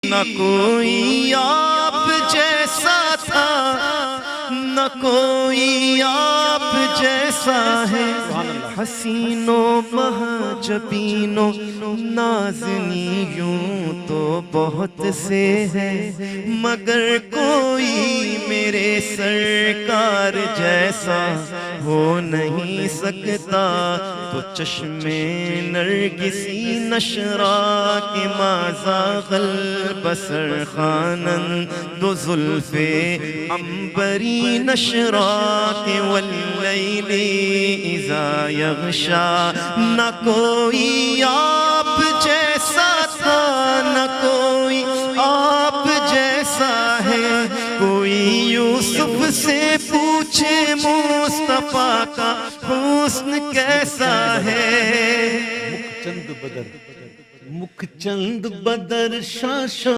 نہ کوئی آپ جیسا تھا، نہ کوئی آپ جیسا ہے، حسینوں محجبینوں نازنیوں تو بہت سے ہیں، مگر کوئی میرے سرکار جیسا ہو نہیں سکتا۔ تو چشم نرگسی نشرا کے مازاغ البصر خانن دو زلف عنبری نشرا کے واللیل اذا یغشا۔ نہ کوئی آپ جیسا تھا، نہ کوئی آپ جیسا ہے، کوئی یوسف سے پوچھے مصطفیٰ کا حسن کیسا ہے۔ مکھ چند بدر شاہ